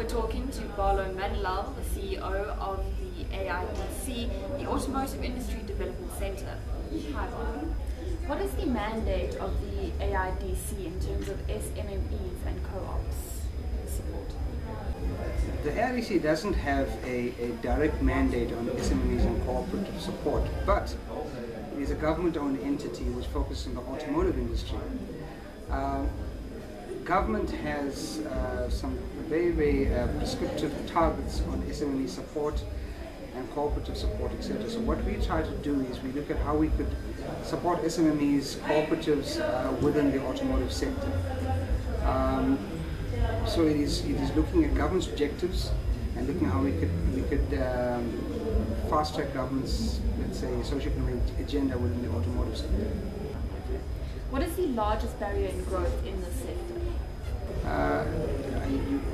We're talking to Barlow Manilal, the CEO of the AIDC, the Automotive Industry Development Centre. Hi Barlow. What is the mandate of the AIDC in terms of SMMEs and co-ops support? The AIDC doesn't have a direct mandate on SMMEs and cooperative support, but it is a government-owned entity which focuses on the automotive industry. Government has some very prescriptive targets on SMME support and cooperative support, etc. So what we try to do is we look at how we could support SMMEs, cooperatives within the automotive sector. So it is looking at government's objectives and looking how we could fast track government's, let's say, socio-economic agenda within the automotive sector. What is the largest barrier in growth in this sector?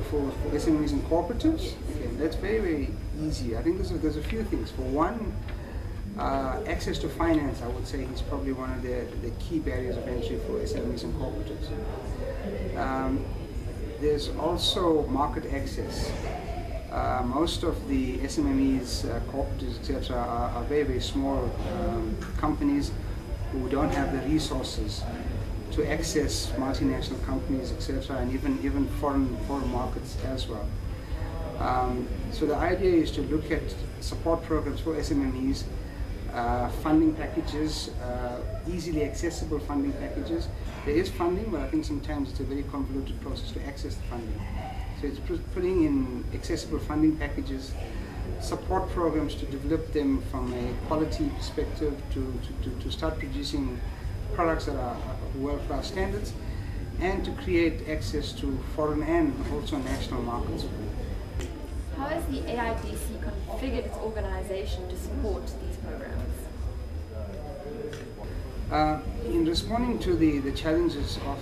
For SMEs and cooperatives, okay, that's very easy. I think there's a few things. For one, access to finance, I would say, is probably one of the key barriers of entry for SMEs and cooperatives. There's also market access. Most of the SMMEs, cooperatives, etc., are very small companies who don't have the resources to access multinational companies, etc., and even foreign markets as well. So the idea is to look at support programs for SMMEs, funding packages, easily accessible funding packages. There is funding, but I think sometimes it's a very convoluted process to access the funding. So it's putting in accessible funding packages, support programs to develop them from a quality perspective, to start producing products that are world-class standards, and to create access to foreign and also national markets. How has the AIDC configured its organization to support these programs? In responding to the challenges of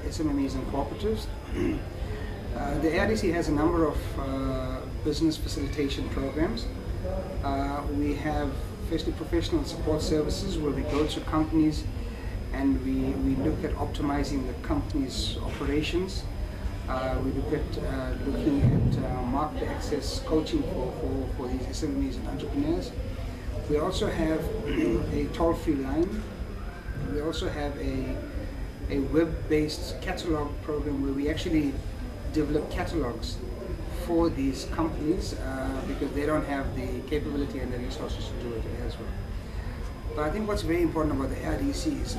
SMMEs and cooperatives, the AIDC has a number of business facilitation programs. We have firstly professional support services where we go to companies and we look at optimizing the company's operations. We look at looking at market access coaching for these SMEs and entrepreneurs. We also have a toll-free line. We also have a web-based catalog program where we actually develop catalogs for these companies because they don't have the capability and the resources to do it as well. But I think what's very important about the AIDC is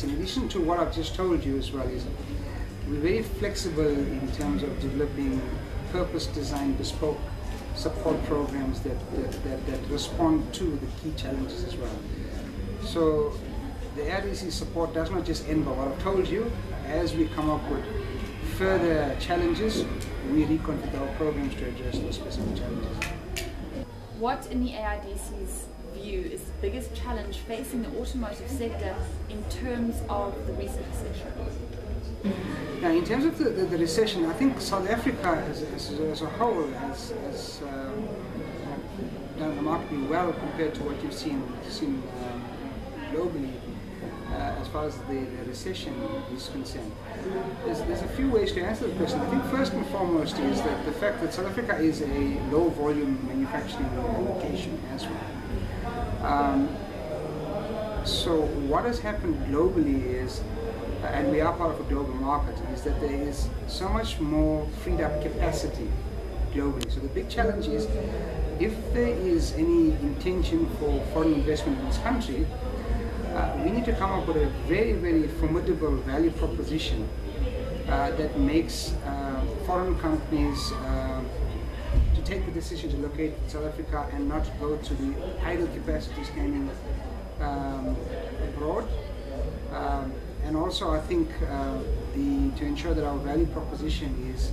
in addition to what I've just told you as well, is we're very flexible in terms of developing purpose-designed, bespoke support programs that respond to the key challenges as well. So the AIDC support does not just end by what I've told you. As we come up with further challenges, we reconfigure our programs to address those specific challenges. What, in the AIDC's view, is the biggest challenge facing the automotive sector in terms of the recent recession? Now, in terms of the recession, I think South Africa as a whole has done remarkably well compared to what you've seen globally as far as the recession is concerned. There's a few ways to answer the question. I think first and foremost is that the fact that South Africa is a low volume manufacturing location as well. So what has happened globally is, and we are part of a global market, is that there is so much more freed up capacity globally. So the big challenge is, if there is any intention for foreign investment in this country, we need to come up with a very formidable value proposition that makes foreign companies to take the decision to locate in South Africa and not go to the idle capacity standing abroad. And also, I think to ensure that our value proposition is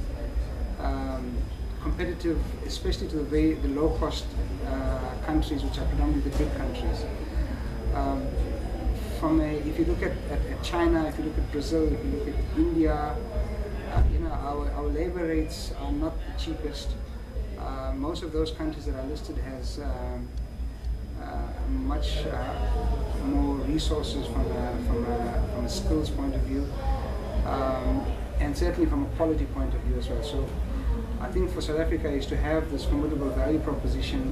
competitive, especially to the low-cost countries, which are predominantly the big countries. If you look at China, if you look at Brazil, if you look at India, our labor rates are not the cheapest. Most of those countries that are listed has much more resources from a skills point of view, and certainly from a quality point of view as well. So I think for South Africa is to have this formidable value proposition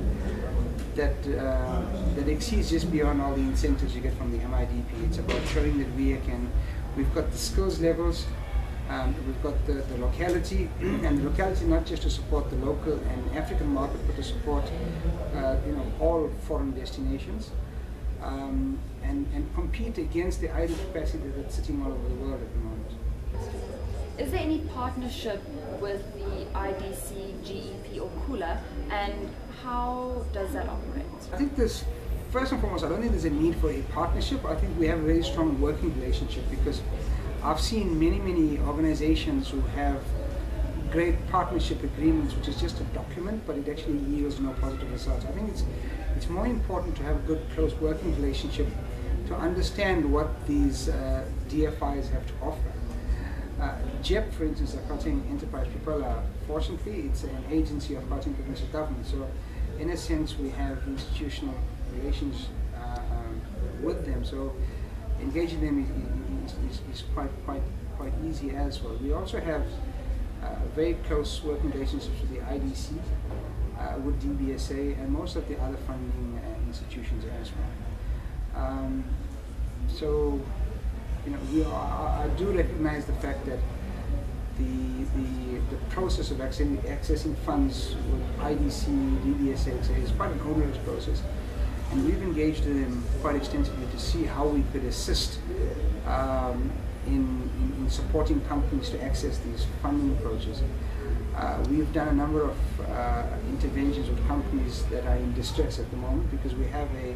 that that exceeds just beyond all the incentives you get from the MIDP. It's about showing that we've got the skills levels, we've got the locality, and the locality not just to support the local and African market, but to support all foreign destinations, and compete against the idle capacity that's sitting all over the world at the moment. Is there any partnership with the IDC, GEP or Kula, and how does that operate? I think this, first and foremost, I don't think there's a need for a partnership. I think we have a very strong working relationship, because I've seen many organizations who have great partnership agreements, which is just a document, but it actually yields no positive results. I think it's more important to have a good, close working relationship to understand what these DFIs have to offer. JEP, for instance, the Gauteng Enterprise Propeller, fortunately, it's an agency of Gauteng provincial government. So, in a sense, we have institutional relations with them. So, engaging them is quite easy as well. We also have very close working relationships with the IDC, with DBSA, and most of the other funding institutions as well. So, I do recognize the fact that the process of accessing funds with IDC, DBSA, is quite an onerous process, and we've engaged with them quite extensively to see how we could assist in supporting companies to access these funding approaches. We've done a number of interventions with companies that are in distress at the moment, because we have a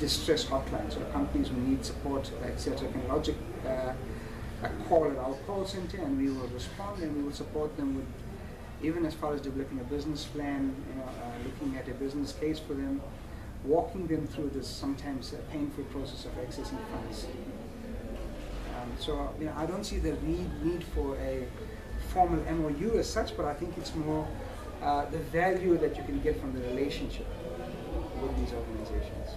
distress hotline, so companies who need support, etc., can lodge a call at our call center, and we will respond, and we will support them with, even as far as developing a business plan, looking at a business case for them, walking them through this sometimes painful process of accessing funds. So I don't see the need for a formal MOU as such, but I think it's more the value that you can get from the relationship with these organizations.